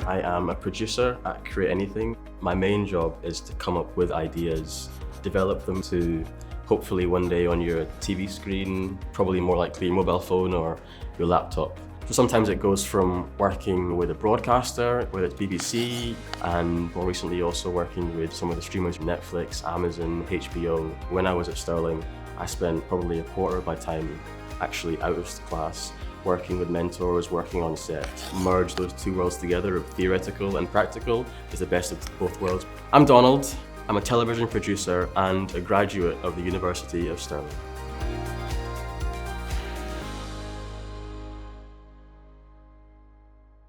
I am a producer at Create Anything. My main job is to come up with ideas, develop them to hopefully one day on your TV screen, probably more likely your mobile phone or your laptop. So sometimes it goes from working with a broadcaster, whether it's BBC, and more recently also working with some of the streamers, Netflix, Amazon, HBO. When I was at Stirling, I spent probably a quarter of my time actually out of class, working with mentors, working on set. Merge those two worlds together of theoretical and practical is the best of both worlds. I'm Donald. I'm a television producer and a graduate of the University of Stirling.